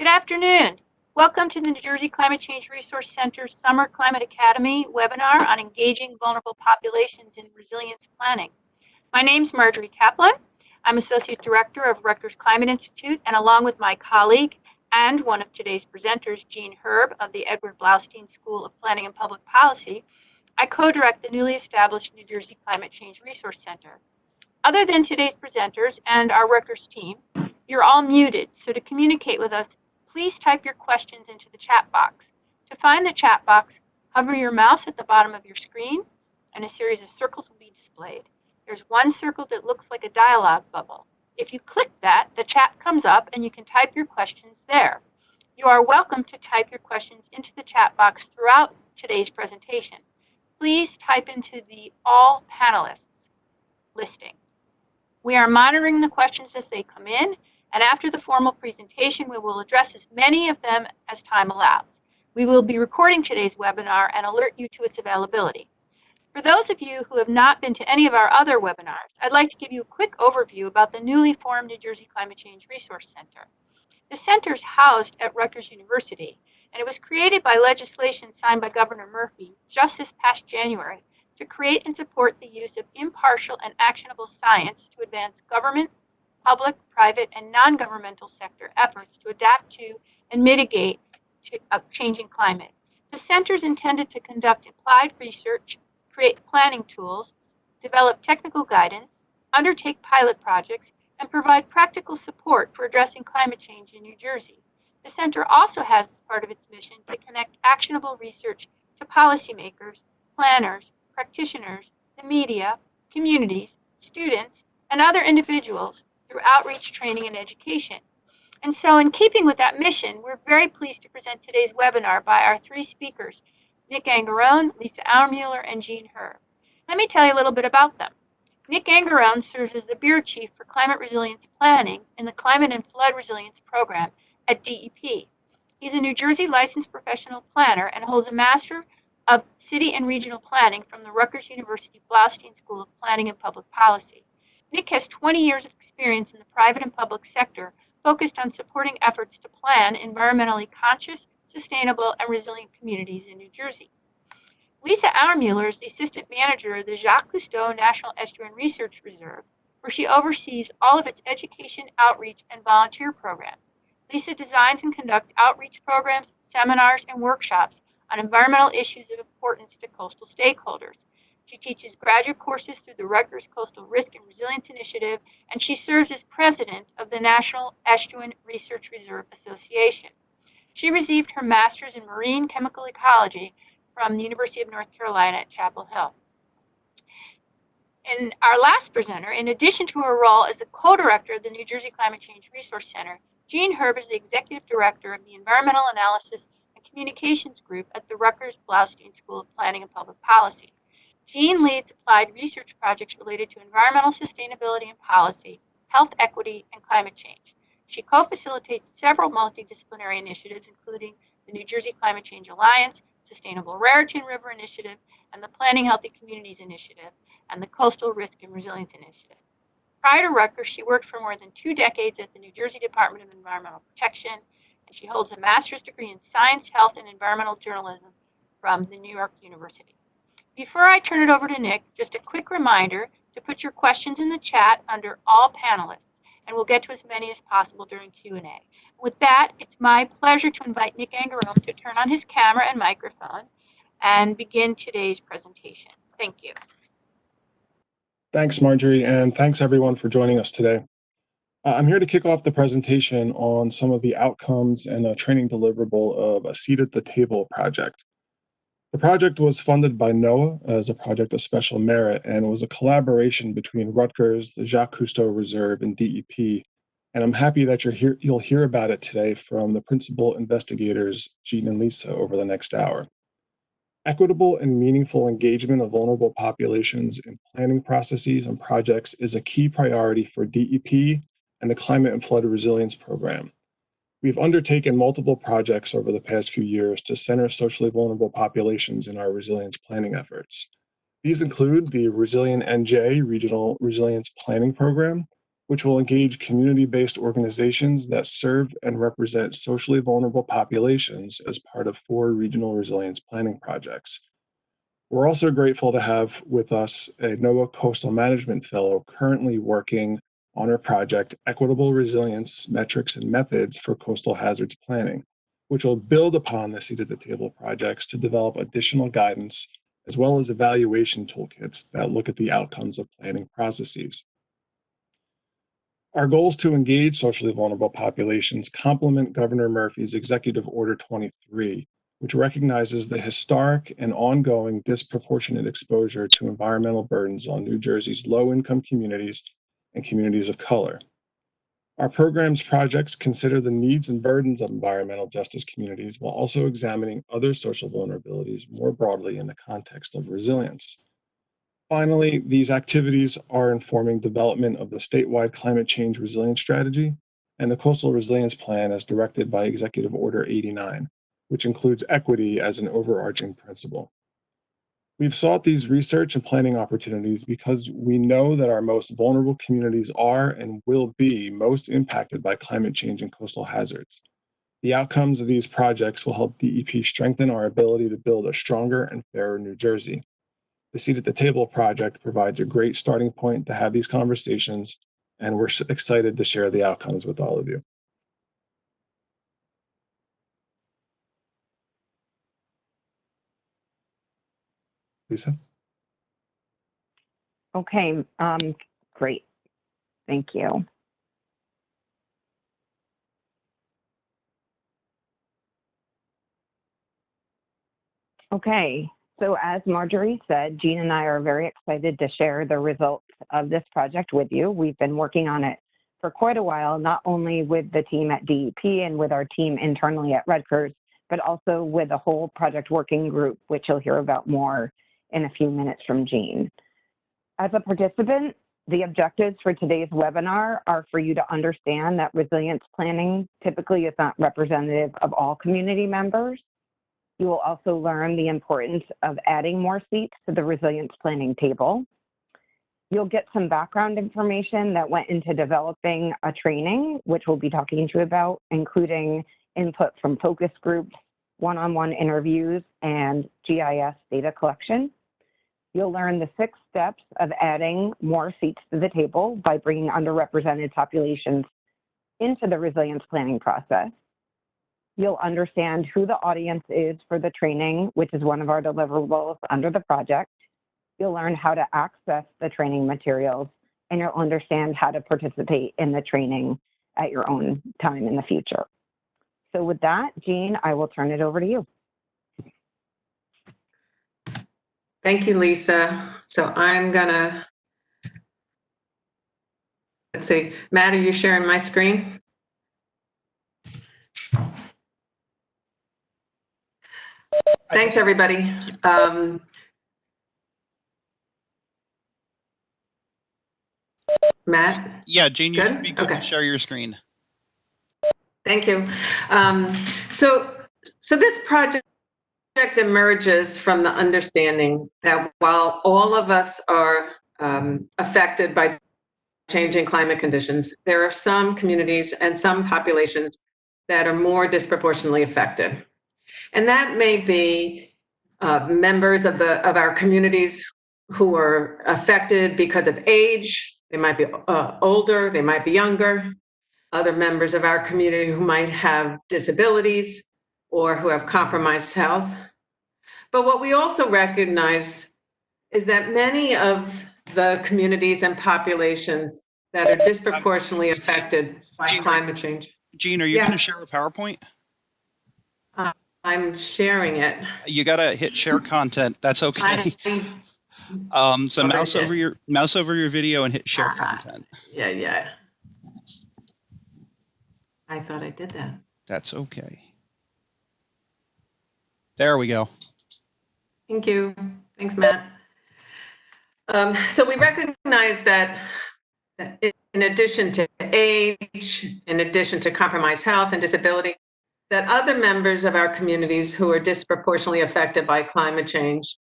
Good afternoon. Welcome to the New Jersey Climate Change Resource Center's Summer Climate Academy webinar on engaging vulnerable populations in resilience planning. My name is Marjorie Kaplan. I'm Associate Director of Rutgers Climate Institute, and along with my colleague and one of today's presenters, Jeanne Herb of the Edward Blaustein School of Planning and Public Policy, I co-direct the newly established New Jersey Climate Change Resource Center. Other than today's presenters and our Rutgers team, you're all muted, so to communicate with us, please type your questions into the chat box. To find the chat box, hover your mouse at the bottom of your screen, and a series of circles will be displayed. There's one circle that looks like a dialog bubble. If you click that, the chat comes up and you can type your questions there. You are welcome to type your questions into the chat box throughout today's presentation. Please type into the All Panelists listing. We are monitoring the questions as they come in, and after the formal presentation, we will address as many of them as time allows. We will be recording today's webinar and alert you to its availability. For those of you who have not been to any of our other webinars, I'd like to give you a quick overview about the newly formed New Jersey Climate Change Resource Center. The center is housed at Rutgers University, and it was created by legislation signed by Governor Murphy just this past January to create and support the use of impartial and actionable science to advance government, public, private, and non-governmental sector efforts to adapt to and mitigate a changing climate. The center is intended to conduct applied research, create planning tools, develop technical guidance, undertake pilot projects, and provide practical support for addressing climate change in New Jersey. The center also has as part of its mission to connect actionable research to policymakers, planners, practitioners, the media, communities, students, and other individuals through outreach, training, and education. And so in keeping with that mission, we're very pleased to present today's webinar by our three speakers, Nick Angarone, Lisa Auermuller, and Jeanne Herb. Let me tell you a little bit about them. Nick Angarone serves as the Bureau Chief for Climate Resilience Planning in the Climate and Flood Resilience Program at DEP. He's a New Jersey licensed professional planner and holds a Master of City and Regional Planning from the Rutgers University Blaustein School of Planning and Public Policy. Nick has 20 years of experience in the private and public sector focused on supporting efforts to plan environmentally conscious, sustainable, and resilient communities in New Jersey. Lisa Auermuller is the Assistant Manager of the Jacques Cousteau National Estuarine Research Reserve, where she oversees all of its education, outreach, and volunteer programs. Lisa designs and conducts outreach programs, seminars, and workshops on environmental issues of importance to coastal stakeholders. She teaches graduate courses through the Rutgers Coastal Risk and Resilience Initiative, and she serves as president of the National Estuarine Research Reserve Association. She received her master's in marine chemical ecology from the University of North Carolina at Chapel Hill. And our last presenter, in addition to her role as the co-director of the New Jersey Climate Change Resource Center, Jeanne Herb is the executive director of the Environmental Analysis and Communications Group at the Rutgers Blaustein School of Planning and Public Policy. Jeanne leads applied research projects related to environmental sustainability and policy, health equity, and climate change. She co-facilitates several multidisciplinary initiatives, including the New Jersey Climate Change Alliance, Sustainable Raritan River Initiative, and the Planning Healthy Communities Initiative, and the Coastal Risk and Resilience Initiative. Prior to Rutgers, she worked for more than 2 decades at the New Jersey Department of Environmental Protection, and she holds a master's degree in science, health, and environmental journalism from the New York University. Before I turn it over to Nick, just a quick reminder to put your questions in the chat under all panelists, and we'll get to as many as possible during Q&A. With that, it's my pleasure to invite Nick Angarone to turn on his camera and microphone and begin today's presentation. Thank you. Thanks, Marjorie, and thanks everyone for joining us today. I'm here to kick off the presentation on some of the outcomes and a training deliverable of a Seat at the Table project. The project was funded by NOAA as a project of special merit, and it was a collaboration between Rutgers, the Jacques Cousteau Reserve, and DEP. And I'm happy that you'll hear about it today from the principal investigators, Jeanne and Lisa, over the next hour. Equitable and meaningful engagement of vulnerable populations in planning processes and projects is a key priority for DEP and the Climate and Flood Resilience Program. We've undertaken multiple projects over the past few years to center socially vulnerable populations in our resilience planning efforts. These include the Resilient NJ Regional Resilience Planning Program, which will engage community-based organizations that serve and represent socially vulnerable populations as part of 4 regional resilience planning projects. We're also grateful to have with us a NOAA Coastal Management Fellow currently working on our project, Equitable Resilience Metrics and Methods for Coastal Hazards Planning, which will build upon the Seat at the Table projects to develop additional guidance as well as evaluation toolkits that look at the outcomes of planning processes. Our goals to engage socially vulnerable populations complement Governor Murphy's Executive Order 23, which recognizes the historic and ongoing disproportionate exposure to environmental burdens on New Jersey's low-income communities and communities of color. Our program's projects consider the needs and burdens of environmental justice communities while also examining other social vulnerabilities more broadly in the context of resilience. Finally, these activities are informing development of the statewide climate change resilience strategy and the Coastal Resilience Plan as directed by Executive Order 89, which includes equity as an overarching principle. We've sought these research and planning opportunities because we know that our most vulnerable communities are and will be most impacted by climate change and coastal hazards. The outcomes of these projects will help DEP strengthen our ability to build a stronger and fairer New Jersey. The Seat at the Table project provides a great starting point to have these conversations, and we're excited to share the outcomes with all of you. Lisa? Okay, great. Thank you. Okay, so as Marjorie said, Jeanne and I are very excited to share the results of this project with you. We've been working on it for quite a while, not only with the team at DEP and with our team internally at Rutgers, but also with a whole project working group, which you'll hear about more in a few minutes from Jeanne. As a participant, the objectives for today's webinar are for you to understand that resilience planning typically is not representative of all community members. You will also learn the importance of adding more seats to the resilience planning table. You'll get some background information that went into developing a training, which we'll be talking to you about, including input from focus groups, one-on-one interviews, and GIS data collection. You'll learn the 6 steps of adding more seats to the table by bringing underrepresented populations into the resilience planning process. You'll understand who the audience is for the training, which is one of our deliverables under the project. You'll learn how to access the training materials, and you'll understand how to participate in the training at your own time in the future. So with that, Jeanne, I will turn it over to you. Thank you, Lisa. So I'm gonna, let's see, Matt, are you sharing my screen? Thanks, everybody. Matt? Yeah, Jeanne, you should be good Okay. to share your screen. Thank you. So this project emerges from the understanding that while all of us are affected by changing climate conditions, there are some communities and some populations that are more disproportionately affected. And that may be members of our communities who are affected because of age. They might be older, they might be younger. Other members of our community who might have disabilities or who have compromised health. But what we also recognize is that many of the communities and populations that are disproportionately affected by climate change. Jeanne, are you going to share a PowerPoint? I'm sharing it. You got to hit share content. That's okay. So mouse over your video and hit share content. Yeah. I thought I did that. That's okay. There we go. Thank you. Thanks, Matt. So we recognize that in addition to age, in addition to compromised health and disability, that other members of our communities who are disproportionately affected by climate change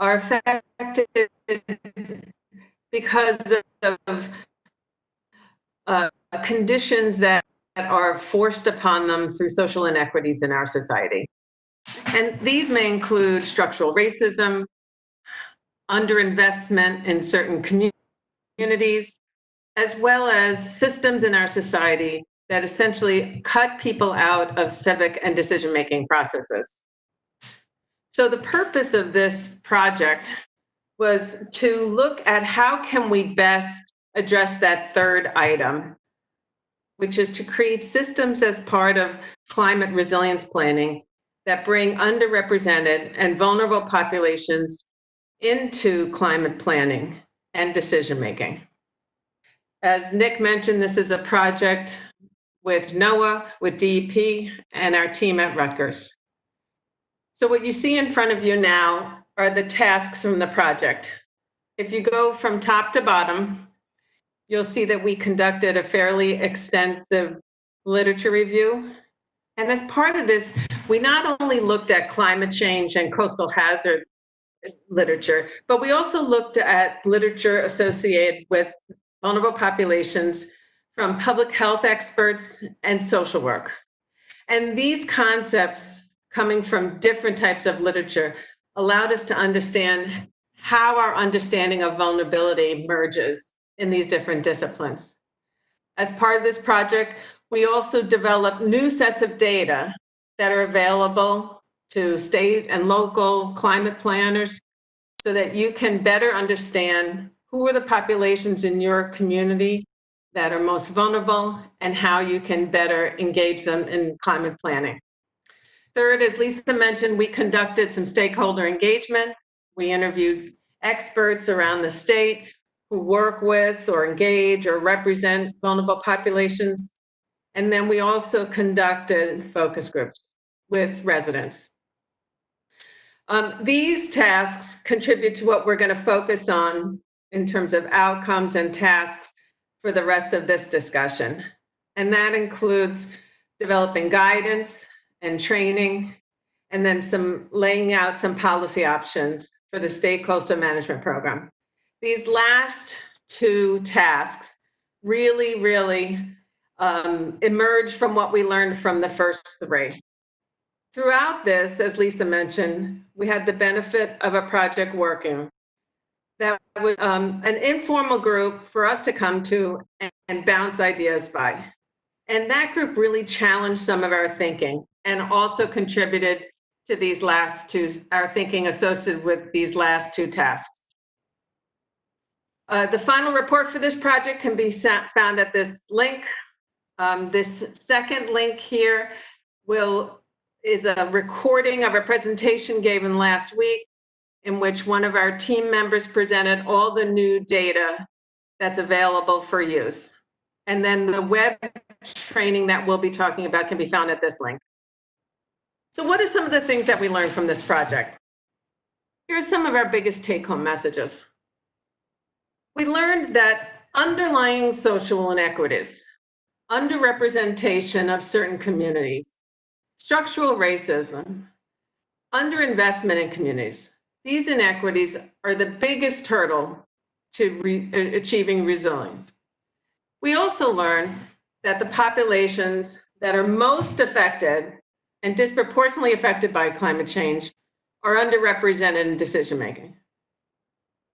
are affected because of conditions that are forced upon them through social inequities in our society. And these may include structural racism, underinvestment in certain communities, as well as systems in our society that essentially cut people out of civic and decision-making processes. So the purpose of this project was to look at how can we best address that third item, which is to create systems as part of climate resilience planning that bring underrepresented and vulnerable populations into climate planning and decision-making. As Nick mentioned, this is a project with NOAA, with DEP, and our team at Rutgers. So what you see in front of you now are the tasks from the project. If you go from top to bottom, you'll see that we conducted a fairly extensive literature review. And as part of this, we not only looked at climate change and coastal hazard literature, but we also looked at literature associated with vulnerable populations from public health experts and social work. And these concepts coming from different types of literature allowed us to understand how our understanding of vulnerability merges in these different disciplines. As part of this project, we also developed new sets of data that are available to state and local climate planners so that you can better understand who are the populations in your community that are most vulnerable and how you can better engage them in climate planning. Third, as Lisa mentioned, we conducted some stakeholder engagement. We interviewed experts around the state who work with or engage or represent vulnerable populations. And then we also conducted focus groups with residents. These tasks contribute to what we're going to focus on in terms of outcomes and tasks for the rest of this discussion. And that includes developing guidance and training, and then laying out some policy options for the state coastal management program. These last two tasks really emerged from what we learned from the first three. Throughout this, as Lisa mentioned, we had the benefit of a project working that was an informal group for us to come to and bounce ideas by. And that group really challenged some of our thinking and also contributed to these last two, our thinking associated with these last two tasks. The final report for this project can be found at this link. This second link here is a recording of a presentation given last week in which one of our team members presented all the new data that's available for use. And then the web training that we'll be talking about can be found at this link. So what are some of the things that we learned from this project? Here are some of our biggest take-home messages. We learned that underlying social inequities, underrepresentation of certain communities, structural racism, underinvestment in communities, these inequities are the biggest hurdle to achieving resilience. We also learned that the populations that are most affected and disproportionately affected by climate change are underrepresented in decision-making.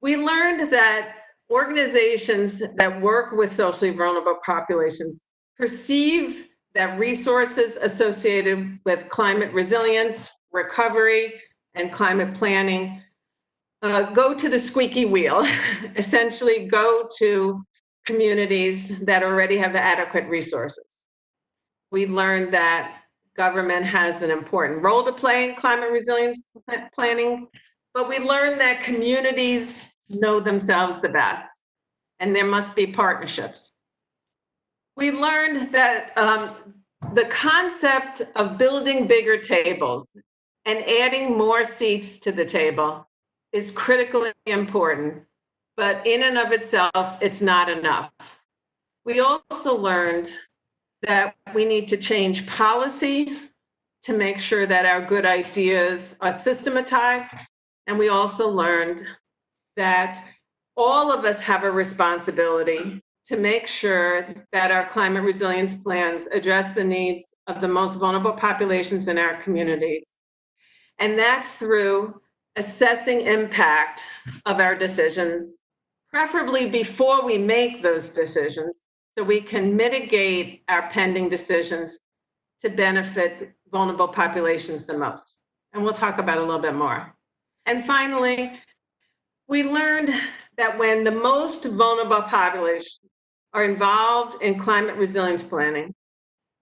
We learned that organizations that work with socially vulnerable populations perceive that resources associated with climate resilience, recovery, and climate planning go to the squeaky wheel, essentially go to communities that already have adequate resources. We learned that government has an important role to play in climate resilience planning, but we learned that communities know themselves the best, and there must be partnerships. We learned that the concept of building bigger tables and adding more seats to the table is critically important, but in and of itself, it's not enough. We also learned that we need to change policy to make sure that our good ideas are systematized. And we also learned that all of us have a responsibility to make sure that our climate resilience plans address the needs of the most vulnerable populations in our communities. And that's through assessing impact of our decisions, preferably before we make those decisions, so we can mitigate our pending decisions to benefit vulnerable populations the most. And we'll talk about it a little bit more. And finally, we learned that when the most vulnerable populations are involved in climate resilience planning,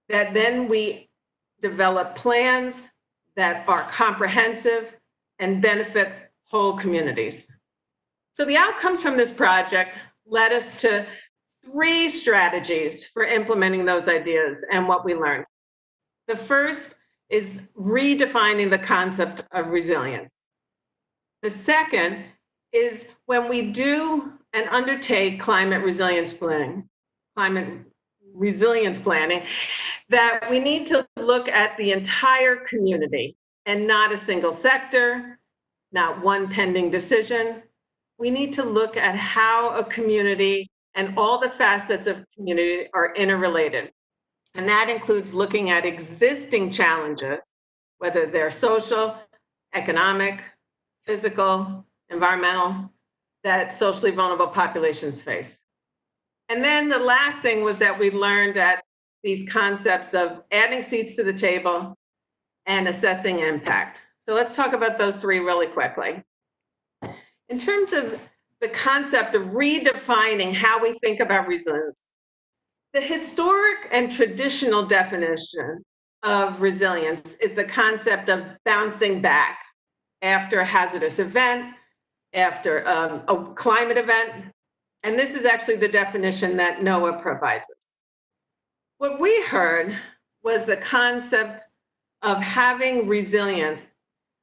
that then we develop plans that are comprehensive and benefit whole communities. So the outcomes from this project led us to 3 strategies for implementing those ideas and what we learned. The first is redefining the concept of resilience. The second is when we do and undertake climate resilience planning, that we need to look at the entire community and not a single sector, not one pending decision. We need to look at how a community and all the facets of community are interrelated. And that includes looking at existing challenges, whether they're social, economic, physical, environmental, that socially vulnerable populations face. And then the last thing was that we learned that these concepts of adding seats to the table and assessing impact. So let's talk about those 3 really quickly. In terms of the concept of redefining how we think about resilience, the historic and traditional definition of resilience is the concept of bouncing back after a hazardous event, after a climate event. And this is actually the definition that NOAA provides us. What we heard was the concept of having resilience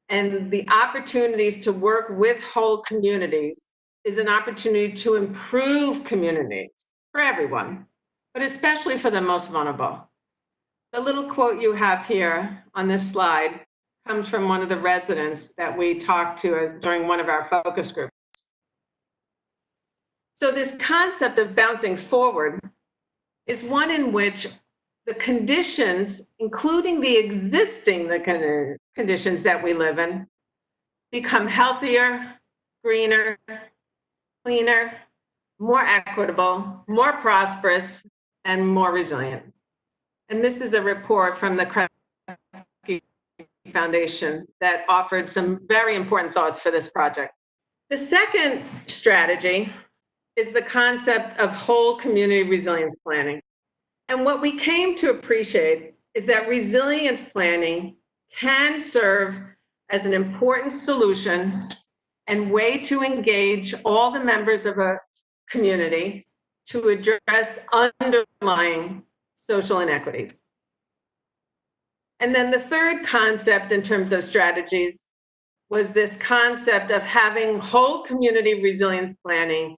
and the opportunities to work with whole communities is an opportunity to improve communities for everyone, but especially for the most vulnerable. The little quote you have here on this slide comes from one of the residents that we talked to during one of our focus groups. So this concept of bouncing forward is one in which the conditions, including the existing conditions that we live in, become healthier, greener, cleaner, more equitable, more prosperous, and more resilient. And this is a report from the Kresge Foundation that offered some very important thoughts for this project. The second strategy is the concept of whole community resilience planning. And what we came to appreciate is that resilience planning can serve as an important solution and way to engage all the members of a community to address underlying social inequities. And then the third concept in terms of strategies was this concept of having whole community resilience planning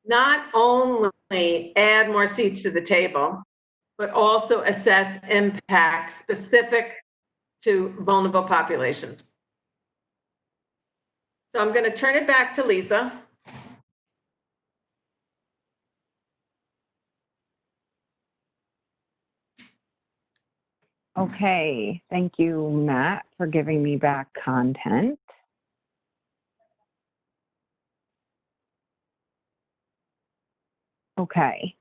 not only add more seats to the table, but also assess impact specific to vulnerable populations. So I'm going to turn it back to Lisa. Okay, thank you, Matt, for giving me back content. Okay.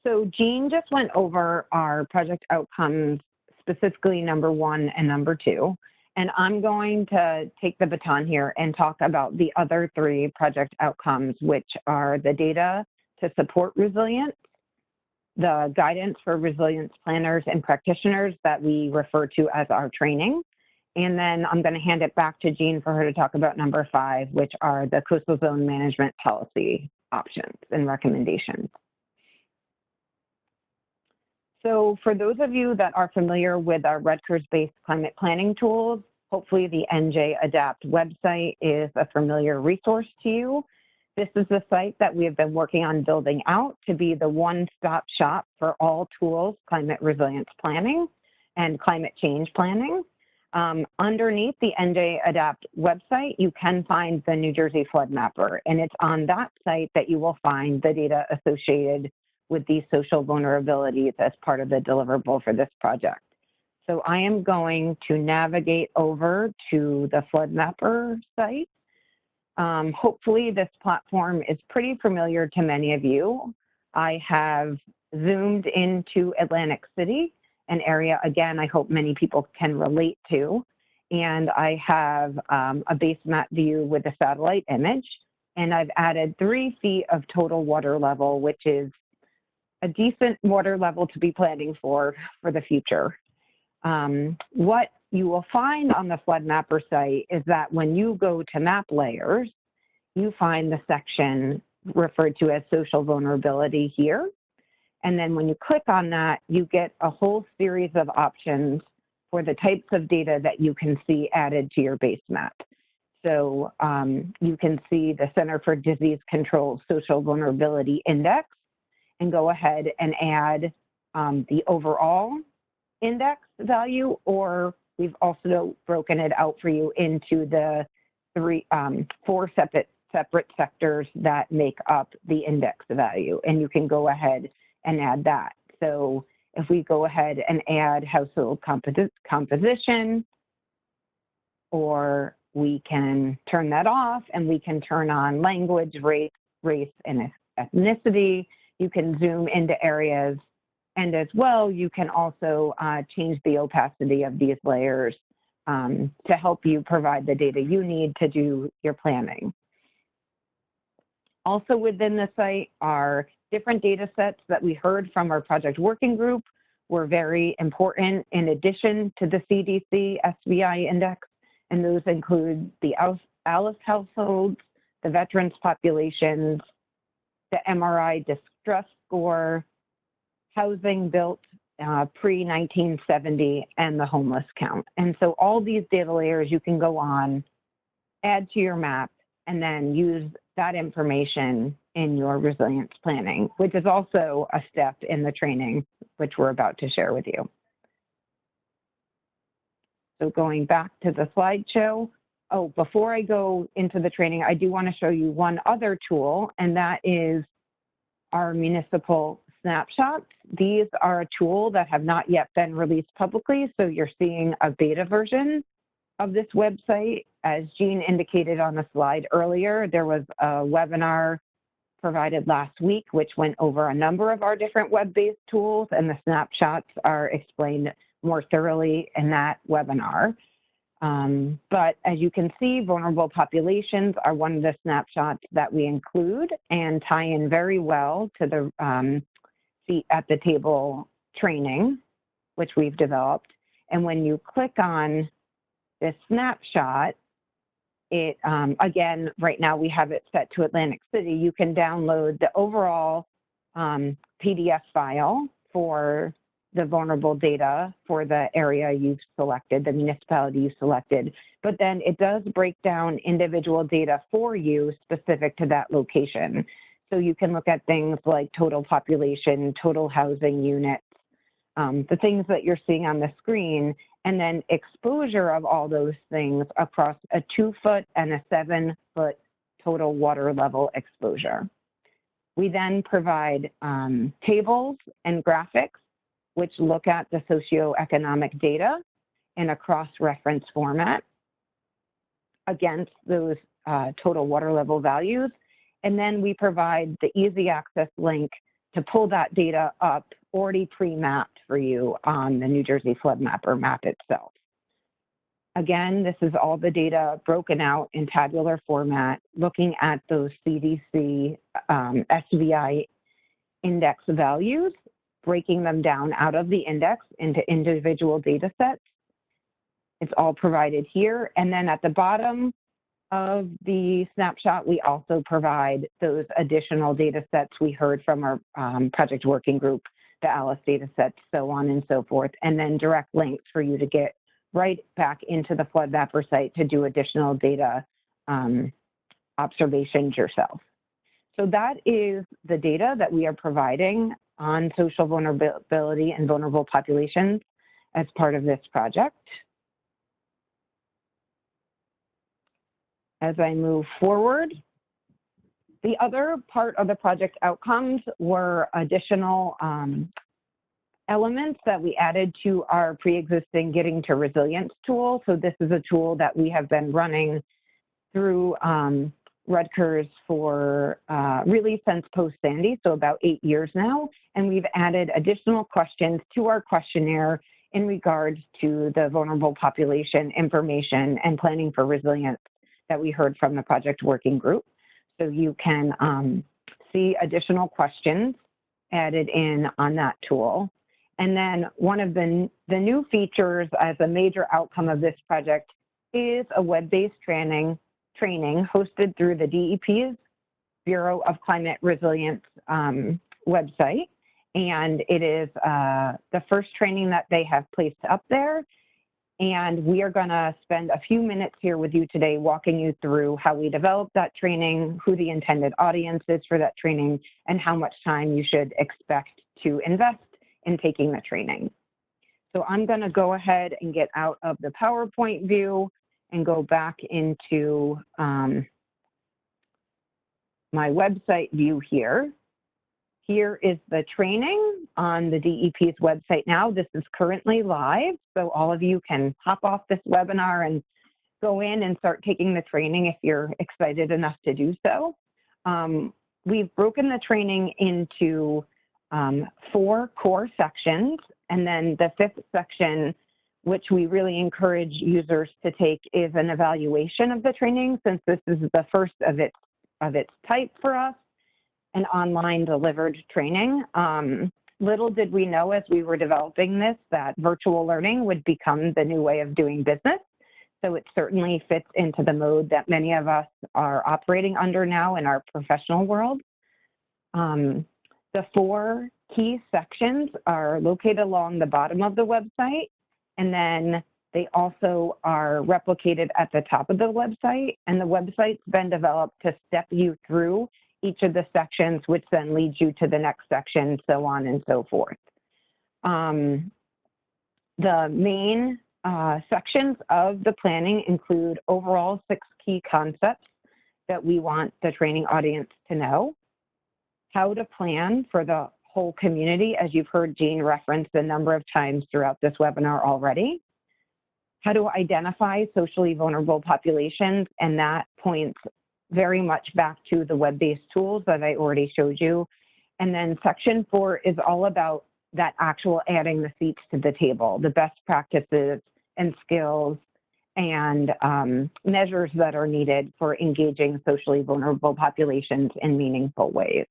So Jeanne just went over our project outcomes, specifically number 1 and number 2. And I'm going to take the baton here and talk about the other 3 project outcomes, which are the data to support resilience, the guidance for resilience planners and practitioners that we refer to as our training. And then I'm going to hand it back to Jeanne for her to talk about number 5, which are the coastal zone management policy options and recommendations. So for those of you that are familiar with our Rutgers-based climate planning tools, hopefully the NJ Adapt website is a familiar resource to you. This is the site that we have been working on building out to be the one-stop shop for all tools, climate resilience planning and climate change planning. Underneath the NJ Adapt website, you can find the New Jersey Flood Mapper, and it's on that site that you will find the data associated with these social vulnerabilities as part of the deliverable for this project. So I am going to navigate over to the Flood Mapper site. Hopefully this platform is pretty familiar to many of you. I have zoomed into Atlantic City, an area, again, I hope many people can relate to. And I have a base map view with a satellite image. And I've added 3 feet of total water level, which is a decent water level to be planning for the future. What you will find on the Flood Mapper site is that when you go to map layers, you find the section referred to as social vulnerability here. And then when you click on that, you get a whole series of options for the types of data that you can see added to your base map. So you can see the Center for Disease Control Social Vulnerability Index and go ahead and add the overall index value, or we've also broken it out for you into the 4 separate sectors that make up the index value, and you can go ahead and add that. So if we go ahead and add household composition, or we can turn that off and we can turn on language, race, and ethnicity. You can zoom into areas, and as well, you can also change the opacity of these layers to help you provide the data you need to do your planning. Also within the site are different data sets that we heard from our project working group were very important in addition to the CDC SVI index, and those include the ALICE households, the veterans populations, the MRI distress score, housing built pre-1970, and the homeless count. And so all these data layers you can go on, add to your map, and then use that information in your resilience planning, which is also a step in the training, which we're about to share with you. So going back to the slideshow, before I go into the training, I do want to show you one other tool, and that is our municipal snapshots. These are a tool that have not yet been released publicly, so you're seeing a beta version of this website. As Jeanne indicated on the slide earlier, there was a webinar provided last week, which went over a number of our different web-based tools, and the snapshots are explained more thoroughly in that webinar. But as you can see, vulnerable populations are one of the snapshots that we include and tie in very well to the seat at the table training, which we've developed. And when you click on this snapshot, it, again, right now we have it set to Atlantic City. You can download the overall PDF file for the vulnerable data for the area you've selected, the municipality you selected. But then it does break down individual data for you specific to that location. So you can look at things like total population, total housing units, the things that you're seeing on the screen, and then exposure of all those things across a 2-foot and a 7-foot total water level exposure. We then provide tables and graphics, which look at the socioeconomic data in a cross-reference format against those total water level values. And then we provide the easy access link to pull that data up already pre-mapped for you on the New Jersey Flood Mapper map itself. Again, this is all the data broken out in tabular format, looking at those CDC SVI index values, breaking them down out of the index into individual data sets. It's all provided here. And then at the bottom of the snapshot, we also provide those additional data sets we heard from our project working group, the ALICE data sets, so on and so forth, and then direct links for you to get right back into the Flood Mapper site to do additional data observations yourself. So that is the data that we are providing on social vulnerability and vulnerable populations as part of this project. as I move forward. The other part of the project outcomes were additional elements that we added to our pre-existing Getting to Resilience tool. So this is a tool that we have been running through Rutgers for really since post-Sandy, so about 8 years now. And we've added additional questions to our questionnaire in regards to the vulnerable population information and planning for resilience that we heard from the project working group. So you can see additional questions added in on that tool. And then one of the new features as a major outcome of this project is a web-based training hosted through the DEP's Bureau of Climate Resilience website. And it is the first training that they have placed up there. And we are going to spend a few minutes here with you today walking you through how we developed that training, who the intended audience is for that training, and how much time you should expect to invest in taking the training. So I'm going to go ahead and get out of the PowerPoint view and go back into my website view here. Here is the training on the DEP's website now. This is currently live, so all of you can hop off this webinar and go in and start taking the training if you're excited enough to do so. We've broken the training into 4 core sections, and then the 5th section, which we really encourage users to take, is an evaluation of the training, since this is the first of its type for us, an online delivered training. Little did we know as we were developing this that virtual learning would become the new way of doing business. So it certainly fits into the mode that many of us are operating under now in our professional world. The 4 key sections are located along the bottom of the website, and then they also are replicated at the top of the website, and the website's been developed to step you through each of the sections, which then leads you to the next section, so on and so forth. The main sections of the planning include overall 6 key concepts that we want the training audience to know. How to plan for the whole community, as you've heard Jeanne reference a number of times throughout this webinar already. How to identify socially vulnerable populations, and that points very much back to the web-based tools that I already showed you. And then section 4 is all about that actual adding the seats to the table, the best practices and skills and measures that are needed for engaging socially vulnerable populations in meaningful ways.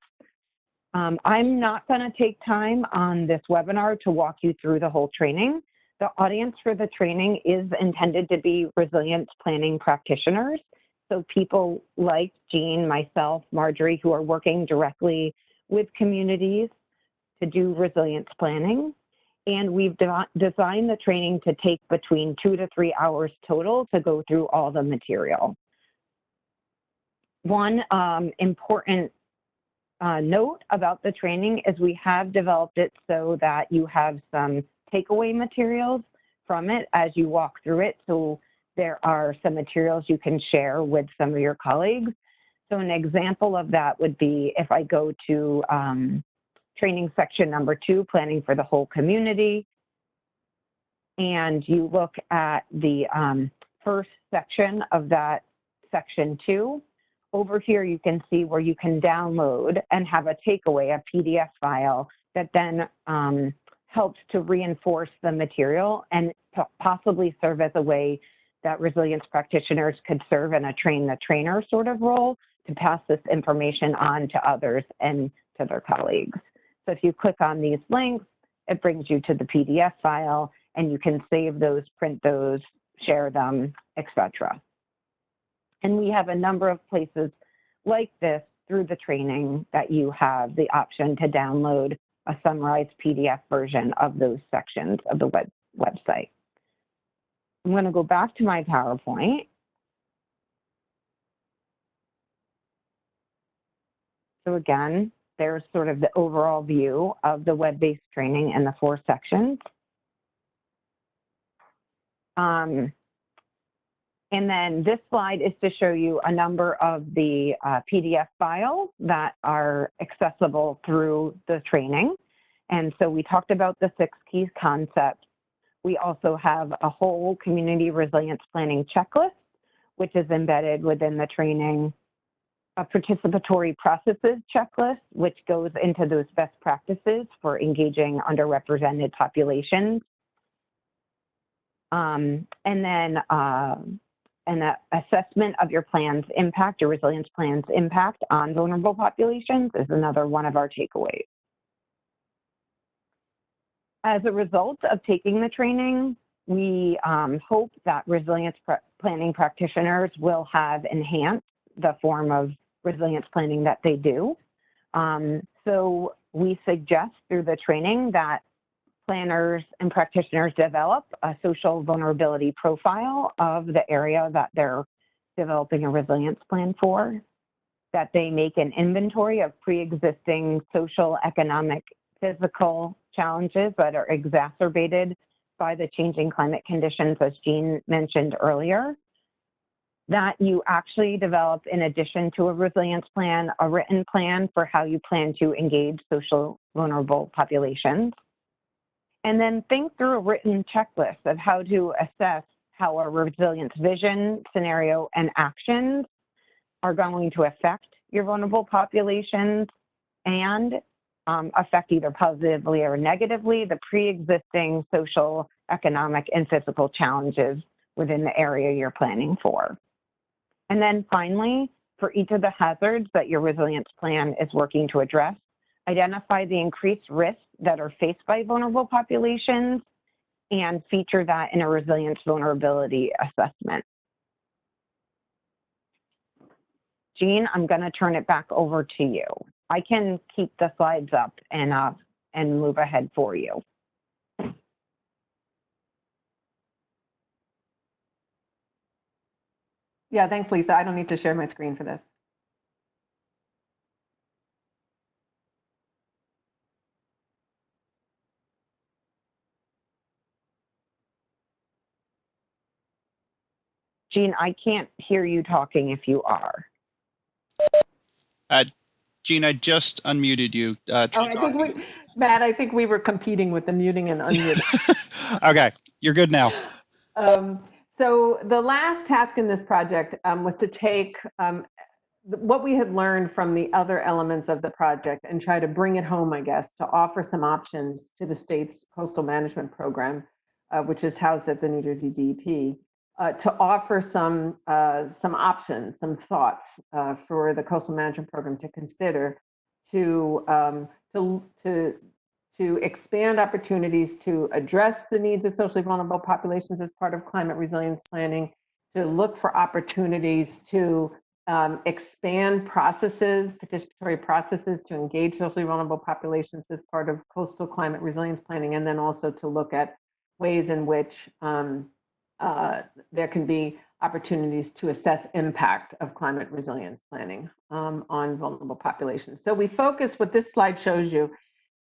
I'm not going to take time on this webinar to walk you through the whole training. The audience for the training is intended to be resilience planning practitioners. So people like Jeanne, myself, Marjorie, who are working directly with communities to do resilience planning. And we've designed the training to take between 2 to 3 hours total to go through all the material. One important note about the training is we have developed it so that you have some takeaway materials from it as you walk through it. So there are some materials you can share with some of your colleagues. So an example of that would be if I go to training section number 2, planning for the whole community, and you look at the first section of that section 2, over here you can see where you can download and have a takeaway, a PDF file that then helps to reinforce the material and possibly serve as a way that resilience practitioners could serve in a train the trainer sort of role to pass this information on to others and to their colleagues. So if you click on these links, it brings you to the PDF file, and you can save those, print those, share them, etc. And we have a number of places like this through the training that you have the option to download a summarized PDF version of those sections of the website. I'm going to go back to my PowerPoint. So again, there's sort of the overall view of the web-based training and the 4 sections. And And then this slide is to show you a number of the PDF files that are accessible through the training. And so we talked about the 6 key concepts. We also have a whole community resilience planning checklist, which is embedded within the training, a participatory processes checklist, which goes into those best practices for engaging underrepresented populations. And then an assessment of your plan's impact, your resilience plan's impact on vulnerable populations is another one of our takeaways. As a result of taking the training, we hope that resilience planning practitioners will have enhanced the form of resilience planning that they do. So we suggest through the training that planners and practitioners develop a social vulnerability profile of the area that they're developing a resilience plan for, that they make an inventory of pre-existing social, economic, physical challenges that are exacerbated by the changing climate conditions, as Jeanne mentioned earlier, that you actually develop, in addition to a resilience plan, a written plan for how you plan to engage social vulnerable populations. And then think through a written checklist of how to assess how a resilience vision, scenario, and actions are going to affect your vulnerable populations and affect either positively or negatively the pre-existing social, economic, and physical challenges within the area you're planning for. And then finally, for each of the hazards that your resilience plan is working to address, identify the increased risks that are faced by vulnerable populations and feature that in a resilience vulnerability assessment. Jeanne, I'm going to turn it back over to you. I can keep the slides up and move ahead for you. Yeah, thanks, Lisa. I don't need to share my screen for this. Jeanne, I can't hear you talking if you are. Jeanne, I just unmuted you. Matt, I think we were competing with the muting and unmuting. Okay, you're good now. So the last task in this project was to take what we had learned from the other elements of the project and try to bring it home, I guess, to offer some options to the state's coastal management program, which is housed at the New Jersey DEP, to offer some options, some thoughts for the coastal management program to consider to expand opportunities to address the needs of socially vulnerable populations as part of climate resilience planning, to look for opportunities to expand processes, participatory processes to engage socially vulnerable populations as part of coastal climate resilience planning, and then also to look at ways in which there can be opportunities to assess impact of climate resilience planning on vulnerable populations. So we focus, what this slide shows you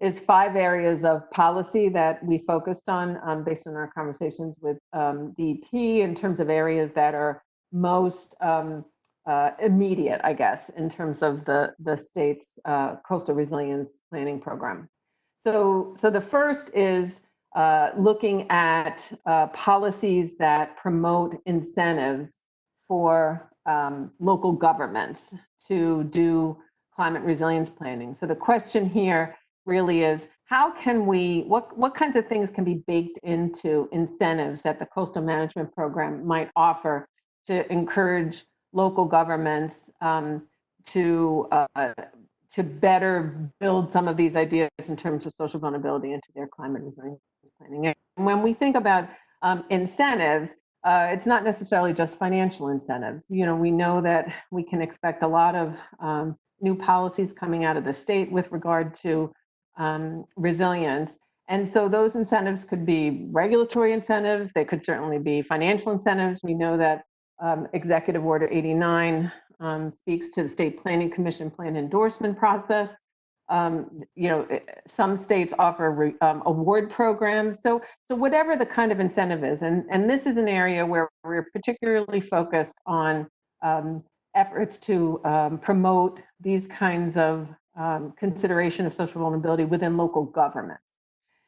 is 5 areas of policy that we focused on based on our conversations with DEP in terms of areas that are most immediate, I guess, in terms of the state's coastal resilience planning program. So the first is looking at policies that promote incentives for local governments to do climate resilience planning. So the question here really is, how can we, what kinds of things can be baked into incentives that the coastal management program might offer to encourage local governments to better build some of these ideas in terms of social vulnerability into their climate resilience planning. And when we think about incentives, it's not necessarily just financial incentives. You know, we know that we can expect a lot of new policies coming out of the state with regard to resilience. And so those incentives could be regulatory incentives. They could certainly be financial incentives. We know that Executive Order 89 speaks to the State Planning Commission plan endorsement process. some states offer award programs. So whatever the kind of incentive is, and this is an area where we're particularly focused on efforts to promote these kinds of consideration of social vulnerability within local governments.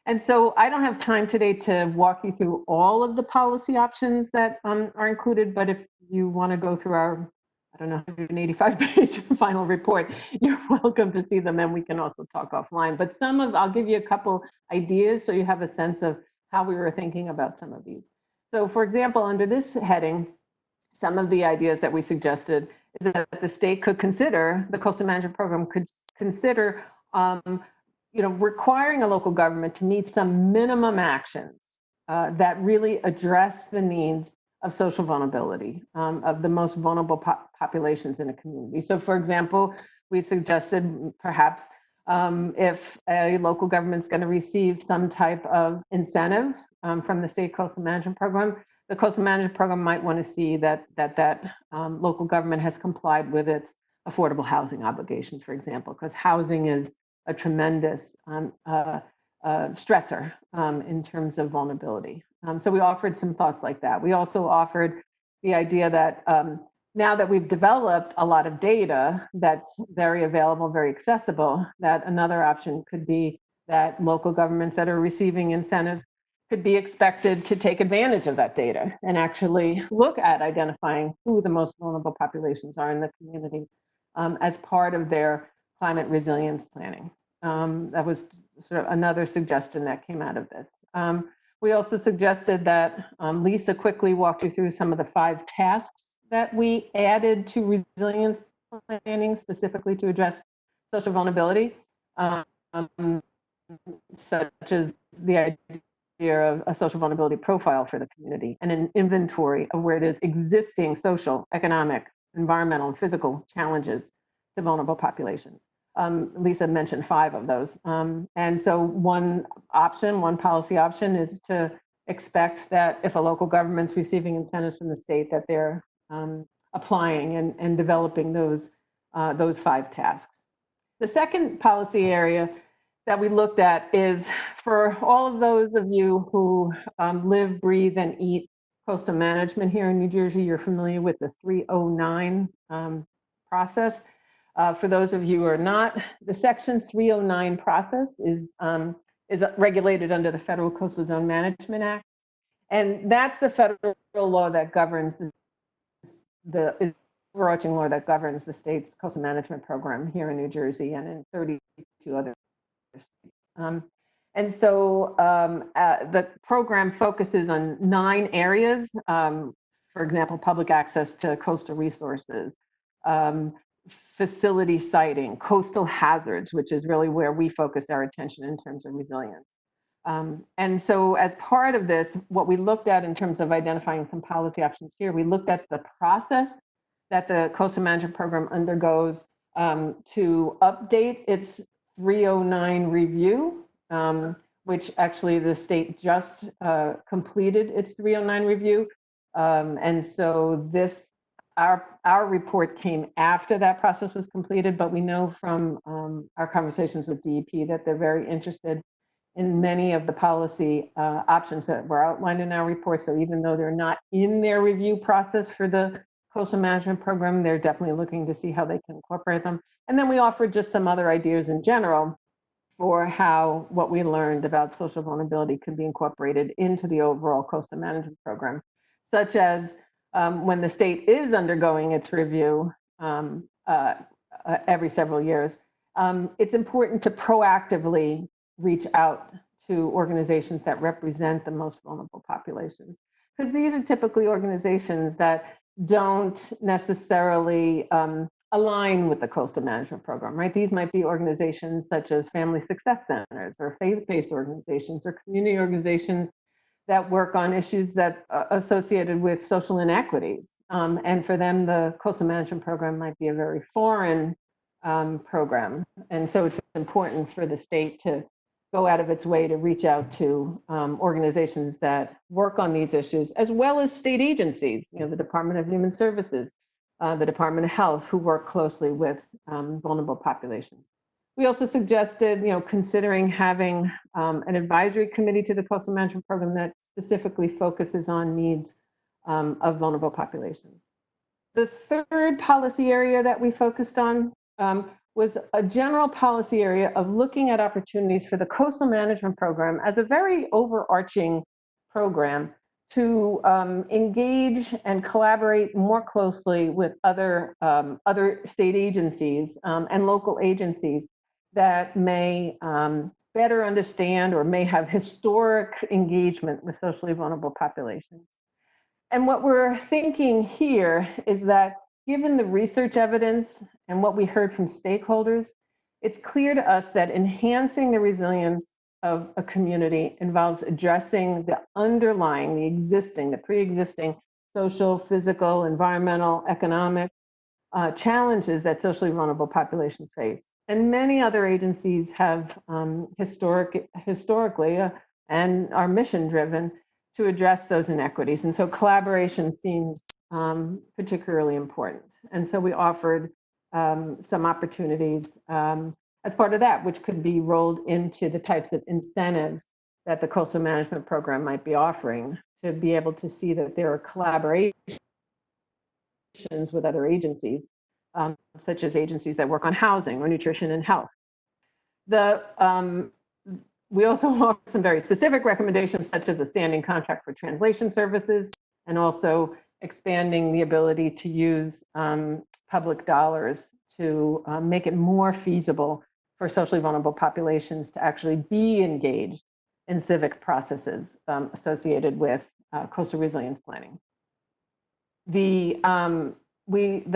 And so I don't have time today to walk you through all of the policy options that are included, but if you want to go through our, 185-page final report, you're welcome to see them, and we can also talk offline. But I'll give you a couple ideas so you have a sense of how we were thinking about some of these. So for example, under this heading, some of the ideas that we suggested is that the state could consider, the coastal management program could consider requiring a local government to meet some minimum actions that really address the needs of social vulnerability, of the most vulnerable populations in a community. So for example, we suggested perhaps if a local government's going to receive some type of incentive from the state coastal management program, the coastal management program might want to see that local government has complied with its affordable housing obligations, for example, because housing is a tremendous stressor in terms of vulnerability. So we offered some thoughts like that. We also offered the idea that now that we've developed a lot of data that's very available, very accessible, that another option could be that local governments that are receiving incentives could be expected to take advantage of that data and actually look at identifying who the most vulnerable populations are in the community as part of their climate resilience planning. That was sort of another suggestion that came out of this. We also suggested that Lisa quickly walked you through some of the 5 tasks that we added to resilience planning specifically to address social vulnerability, such as the idea of a social vulnerability profile for the community and an inventory of where it is existing social, economic, environmental, and physical challenges to vulnerable populations. Lisa mentioned 5 of those. And so one policy option is to expect that if a local government's receiving incentives from the state, that they're applying and developing those 5 tasks. The second policy area that we looked at is for all of those of you who live, breathe, and eat coastal management here in New Jersey, you're familiar with the 309 process. For those of you who are not, the Section 309 process is regulated under the Federal Coastal Zone Management Act. And that's the federal law that governs the overarching law that governs the state's coastal management program here in New Jersey and in 32 other states. And so the program focuses on 9 areas, for example, public access to coastal resources, facility siting, coastal hazards, which is really where we focused our attention in terms of resilience. And so as part of this, what we looked at in terms of identifying some policy options here, we looked at the process that the coastal management program undergoes to update its 309 review, which actually the state just completed its 309 review. And so our report came after that process was completed, but we know from our conversations with DEP that they're very interested in many of the policy options that were outlined in our report. So even though they're not in their review process for the coastal management program, they're definitely looking to see how they can incorporate them. And then we offered just some other ideas in general for how what we learned about social vulnerability could be incorporated into the overall coastal management program, such as when the state is undergoing its review every several years, it's important to proactively reach out to organizations that represent the most vulnerable populations, because these are typically organizations that don't necessarily align with the coastal management program, right? These might be organizations such as family success centers or faith-based organizations or community organizations that work on issues that associated with social inequities. And for them, the coastal management program might be a very foreign program. And so it's important for the state to go out of its way to reach out to organizations that work on these issues, as well as state agencies, the Department of Human Services, the Department of Health, who work closely with vulnerable populations. We also suggested, considering having an advisory committee to the coastal management program that specifically focuses on needs of vulnerable populations. The third policy area that we focused on was a general policy area of looking at opportunities for the coastal management program as a very overarching program to engage and collaborate more closely with other state agencies and local agencies that may better understand or may have historic engagement with socially vulnerable populations. And what we're thinking here is that given the research evidence and what we heard from stakeholders, it's clear to us that enhancing the resilience of a community involves addressing the underlying, the pre-existing social, physical, environmental, economic challenges that socially vulnerable populations face. And many other agencies have historically and are mission driven to address those inequities. And so collaboration seems particularly important. And so we offered some opportunities as part of that, which could be rolled into the types of incentives that the coastal management program might be offering, to be able to see that there are collaborations with other agencies, such as agencies that work on housing or nutrition and health. We also offer some very specific recommendations, such as a standing contract for translation services, and also expanding the ability to use public dollars to make it more feasible for socially vulnerable populations to actually be engaged in civic processes associated with coastal resilience planning. The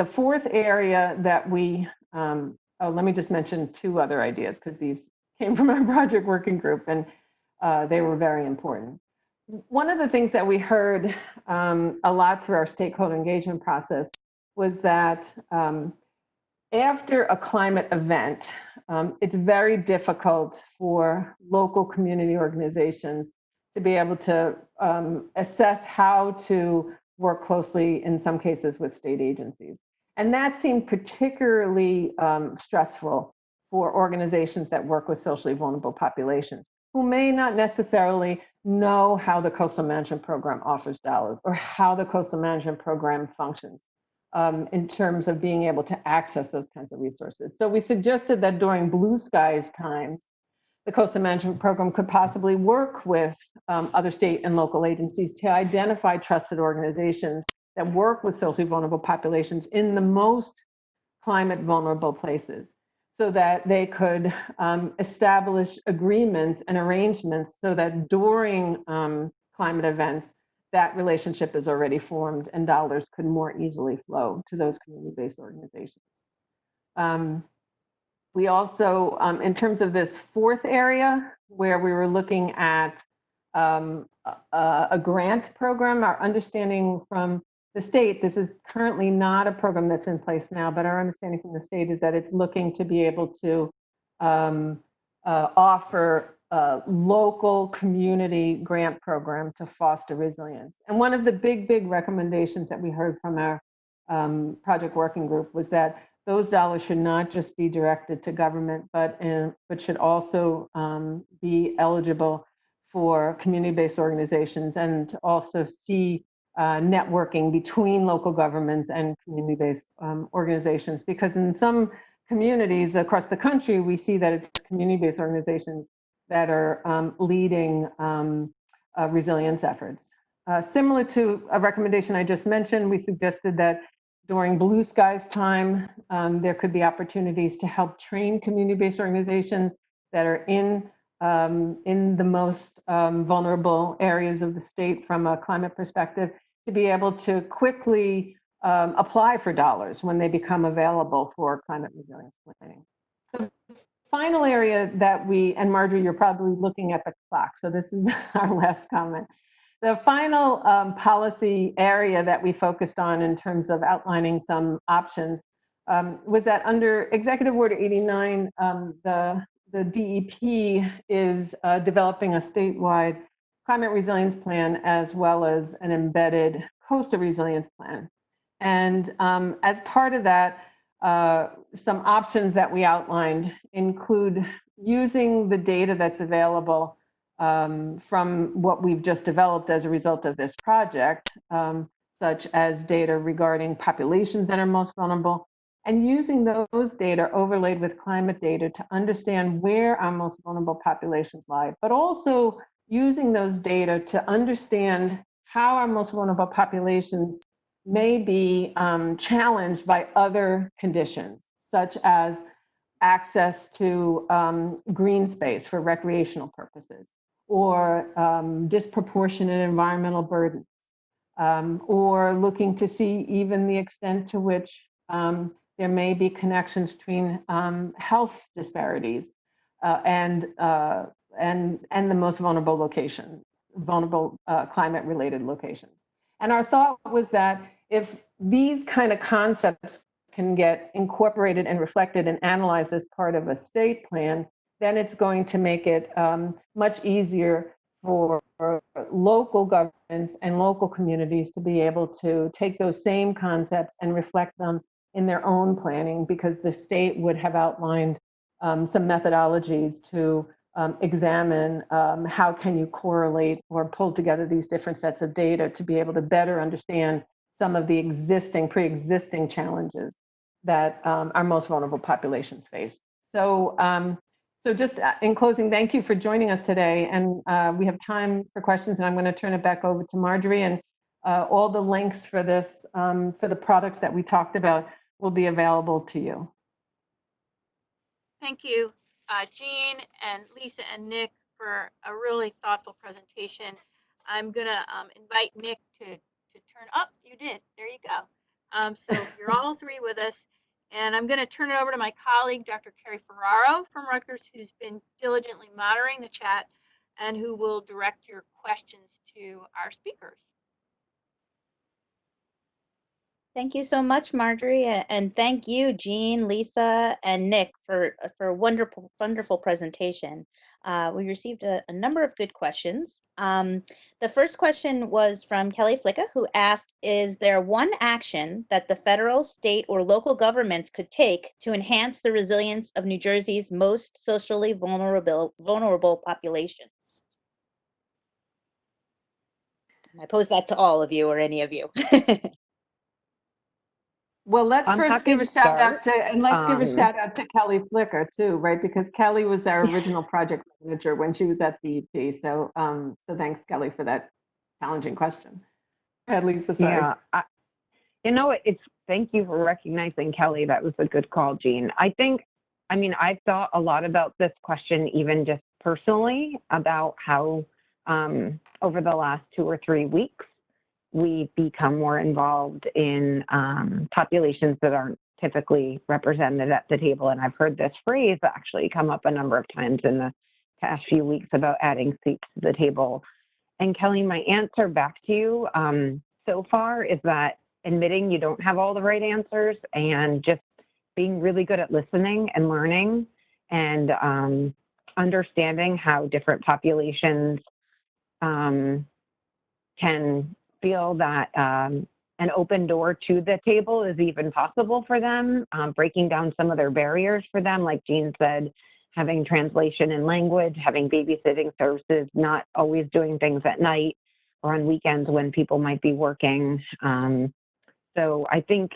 fourth area that let me just mention two other ideas, because these came from our project working group, and they were very important. One of the things that we heard a lot through our stakeholder engagement process was that after a climate event, it's very difficult for local community organizations to be able to assess how to work closely, in some cases, with state agencies. And that seemed particularly stressful for organizations that work with socially vulnerable populations, who may not necessarily know how the coastal management program offers dollars or how the coastal management program functions in terms of being able to access those kinds of resources. So we suggested that during blue skies times, the coastal management program could possibly work with other state and local agencies to identify trusted organizations that work with socially vulnerable populations in the most climate vulnerable places, so that they could establish agreements and arrangements so that during climate events, that relationship is already formed and dollars could more easily flow to those community-based organizations. We also, in terms of this fourth area, where we were looking at a grant program, our understanding from the state, this is currently not a program that's in place now, but our understanding from the state is that it's looking to be able to offer a local community grant program to foster resilience. And one of the big recommendations that we heard from our project working group was that those dollars should not just be directed to government, but should also be eligible for community-based organizations, and to also see networking between local governments and community-based organizations. Because in some communities across the country, we see that it's community-based organizations that are leading resilience efforts. Similar to a recommendation I just mentioned, we suggested that during blue skies time, there could be opportunities to help train community-based organizations that are in the most vulnerable areas of the state from a climate perspective, to be able to quickly apply for dollars when they become available for climate resilience planning. The final area that and Marjorie, you're probably looking at the clock, so this is our last comment. The final policy area that we focused on in terms of outlining some options was that under Executive Order 89, the DEP is developing a statewide climate resilience plan, as well as an embedded coastal resilience plan. And as part of that, some options that we outlined include using the data that's available from what we've just developed as a result of this project, such as data regarding populations that are most vulnerable, and using those data overlaid with climate data to understand where our most vulnerable populations lie, but also using those data to understand how our most vulnerable populations may be challenged by other conditions, such as access to green space for recreational purposes, or disproportionate environmental burdens, or looking to see even the extent to which there may be connections between health disparities and the most vulnerable location, vulnerable climate-related locations. And our thought was that if these kind of concepts can get incorporated and reflected and analyzed as part of a state plan, then it's going to make it much easier for local governments and local communities to be able to take those same concepts and reflect them in their own planning, because the state would have outlined some methodologies to examine how can you correlate or pull together these different sets of data to be able to better understand some of the pre-existing challenges that our most vulnerable populations face. So, so just in closing, thank you for joining us today. And we have time for questions, and I'm going to turn it back over to Marjorie. And all the links for this, for the products that we talked about, will be available to you. Thank you, Jeanne and Lisa and Nick, for a really thoughtful presentation. I'm going to invite Nick to turn up. You did. There you go. So you're all three with us. And I'm going to turn it over to my colleague, Dr. Carrie Ferraro from Rutgers, who's been diligently monitoring the chat and who will direct your questions to our speakers. Thank you so much, Marjorie, and thank you, Jeanne, Lisa, and Nick for a wonderful presentation. We received a number of good questions. The first question was from Kelly Flicka, who asked, is there one action that the federal, state, or local governments could take to enhance the resilience of New Jersey's most socially vulnerable populations? And I pose that to all of you or any of you. Well, let's first give a shout out to, and let's give a shout out to Kelly Flicker too, right? Because Kelly was our original project manager when she was at DEP. So, so thanks, Kelly, for that challenging question. Go ahead, Lisa. Sorry. Yeah, you know, thank you for recognizing Kelly. That was a good call, Jeanne. I mean, I've thought a lot about this question, even just personally, about how over the last 2 or 3 weeks, we become more involved in populations that aren't typically represented at the table. And I've heard this phrase actually come up a number of times in the past few weeks about adding seats to the table. And Kelly, my answer back to you so far is that admitting you don't have all the right answers and just being really good at listening and learning and understanding how different populations can feel that an open door to the table is even possible for them, breaking down some of their barriers for them, like Jeanne said, having translation in language, having babysitting services, not always doing things at night or on weekends when people might be working. So I think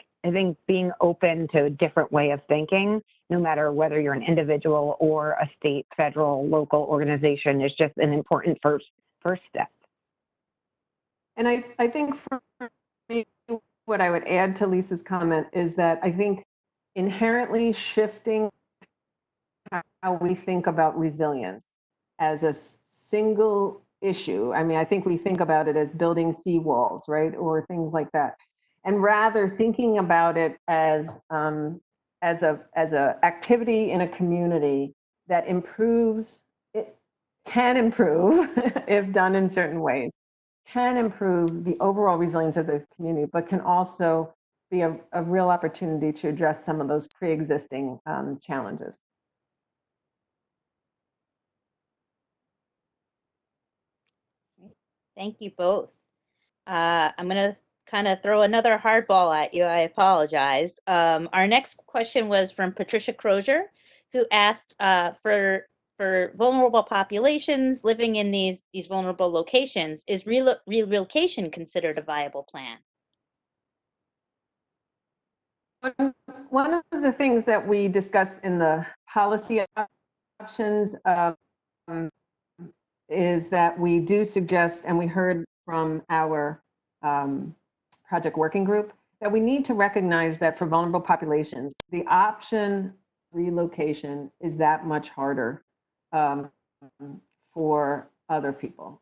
being open to a different way of thinking, no matter whether you're an individual or a state, federal, local organization, is just an important first step. And I think for me, what I would add to Lisa's comment is that I think inherently shifting how we think about resilience as a single issue. I mean, I think we think about it as building seawalls, right? Or things like that. And rather thinking about it as a activity in a community that improves, it can improve if done in certain ways, can improve the overall resilience of the community, but can also be a real opportunity to address some of those pre-existing challenges. Thank you both. I'm going to kind of throw another hardball at you. I apologize. Our next question was from Patricia Crozier, who asked for vulnerable populations living in these vulnerable locations, is relocation considered a viable plan? One of the things that we discuss in the policy options is that we do suggest, and we heard from our project working group, that we need to recognize that for vulnerable populations, the option relocation is that much harder for other people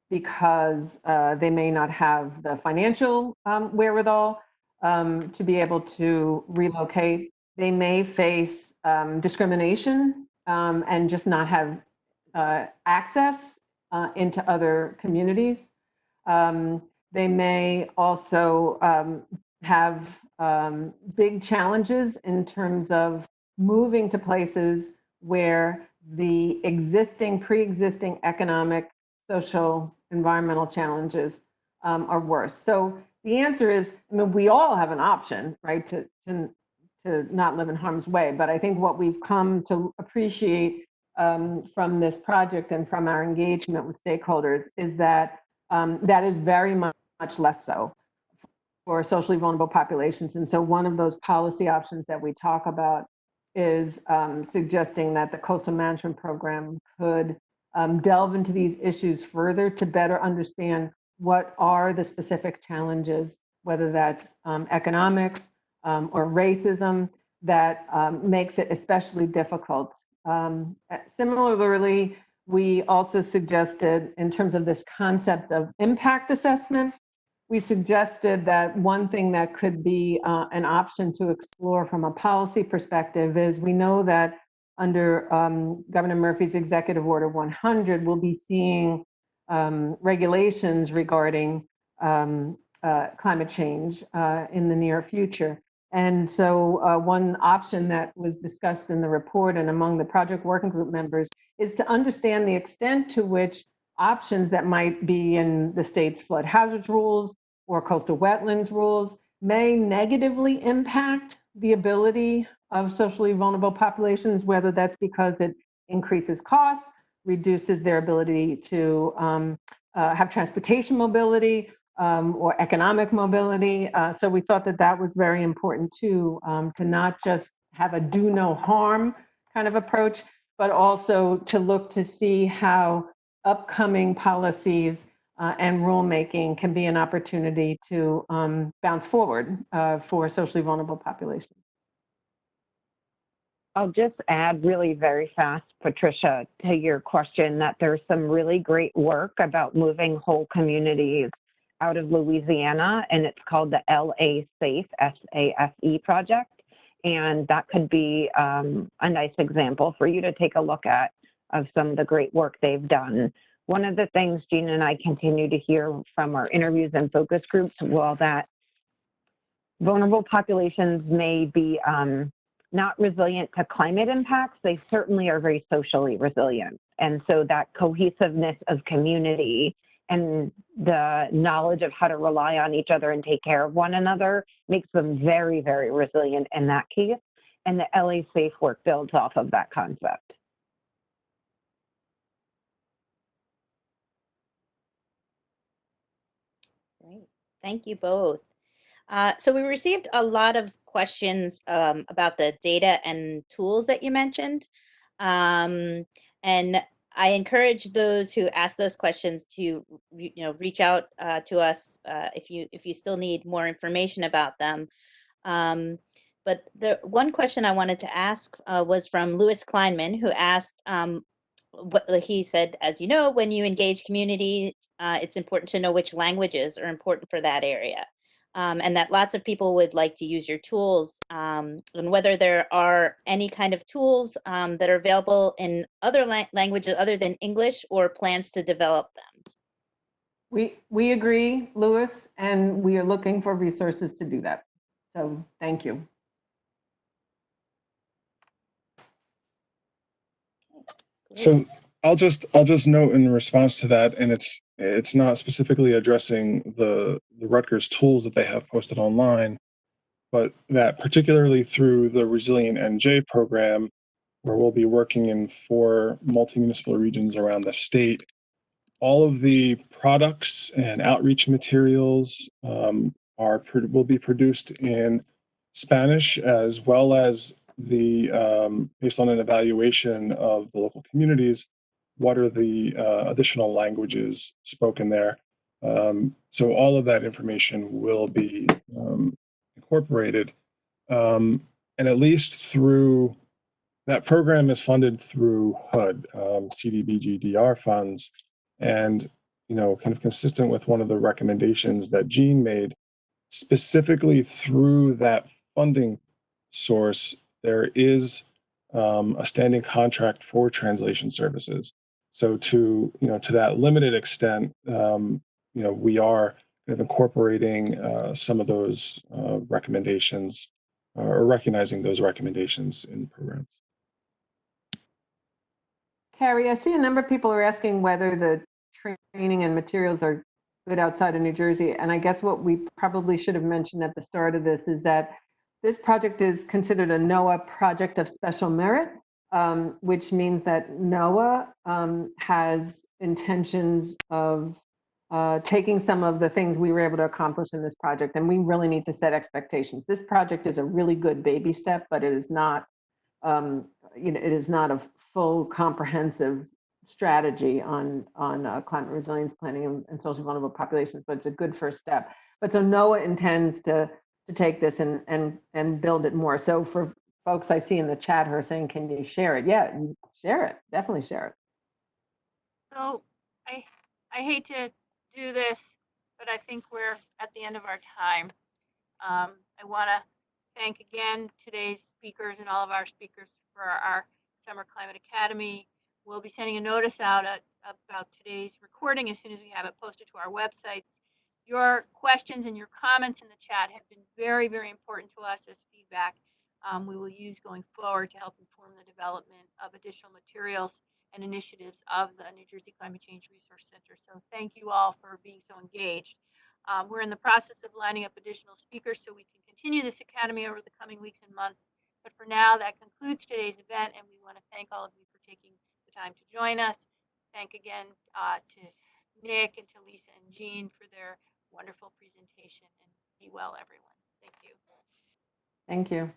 because they may not have the financial wherewithal to be able to relocate. They may face discrimination and just not have access into other communities. They may also have big challenges in terms of moving to places where the pre-existing economic, social, environmental challenges are worse. So the answer is, I mean, we all have an option, right, to not live in harm's way. But I think what we've come to appreciate from this project and from our engagement with stakeholders is that that is very much less so for socially vulnerable populations. And so one of those policy options that we talk about is suggesting that the coastal management program could delve into these issues further to better understand what are the specific challenges, whether that's economics or racism, that makes it especially difficult. Similarly, we also suggested, in terms of this concept of impact assessment, we suggested that one thing that could be an option to explore from a policy perspective is, we know that under Governor Murphy's Executive Order 100, we'll be seeing regulations regarding climate change in the near future. And so one option that was discussed in the report and among the project working group members is to understand the extent to which options that might be in the state's flood hazards rules or coastal wetlands rules may negatively impact the ability of socially vulnerable populations, whether that's because it increases costs, reduces their ability to have transportation mobility, or economic mobility. So we thought that that was very important too, to not just have a do no harm kind of approach, but also to look to see how upcoming policies and rulemaking can be an opportunity to bounce forward for socially vulnerable populations. I'll just add really very fast, Patricia, to your question, that there's some really great work about moving whole communities out of Louisiana, and it's called the LA SAFE, S-A-F-E project. And that could be a nice example for you to take a look at of some of the great work they've done. One of the things Jeanne and I continue to hear from our interviews and focus groups, while that vulnerable populations may be not resilient to climate impacts, they certainly are very socially resilient. And so that cohesiveness of community and the knowledge of how to rely on each other and take care of one another makes them very, very resilient in that case. And the LA SAFE work builds off of that concept. Great. Thank you both. So we received a lot of questions about the data and tools that you mentioned. And I encourage those who ask those questions to reach out to us if you still need more information about them. But the one question I wanted to ask was from Louis Kleinman, who asked, what he said, as you know, when you engage community, it's important to know which languages are important for that area. And that lots of people would like to use your tools, and whether there are any kind of tools that are available in other languages other than English, or plans to develop them. We agree, Louis, and we are looking for resources to do that. So thank you. So I'll just note in response to that, and it's it's not specifically addressing the Rutgers tools that they have posted online, but that particularly through the Resilient NJ program, where we'll be working in 4 multi-municipal regions around the state, all of the products and outreach materials will be produced in Spanish, as well as based on an evaluation of the local communities, what are the additional languages spoken there. So all of that information will be incorporated, and at least through that program is funded through HUD, CDBG-DR funds, and kind of consistent with one of the recommendations that Jeanne made, specifically through that funding source, there is a standing contract for translation services. So to that limited extent, we are kind of incorporating some of those recommendations or recognizing those recommendations in the programs. Carrie, I see a number of people are asking whether the training and materials are good outside of New Jersey. And I guess what we probably should have mentioned at the start of this is that this project is considered a NOAA project of special merit, which means that NOAA has intentions of taking some of the things we were able to accomplish in this project. And we really need to set expectations. This project is a really good baby step, but it is not it is not a full comprehensive strategy on climate resilience planning and socially vulnerable populations, but it's a good first step. But so NOAA intends to take this and build it more. So for folks I see in the chat who are saying, can you share it? Yeah, share it, definitely share it. So I hate to do this, but I think we're at the end of our time. I want to thank again today's speakers and all of our speakers for our Summer Climate Academy. We'll be sending a notice out about today's recording as soon as we have it posted to our website. Your questions and your comments in the chat have been very, very important to us as feedback we will use going forward to help inform the development of additional materials and initiatives of the New Jersey Climate Change Resource Center. So thank you all for being so engaged. We're in the process of lining up additional speakers so we can continue this academy over the coming weeks and months. But for now, that concludes today's event, and we want to thank all of you for taking the time to join us. Thank again to Nick and to Lisa and Jeanne for their wonderful presentation, and be well, everyone. Thank you. Thank you.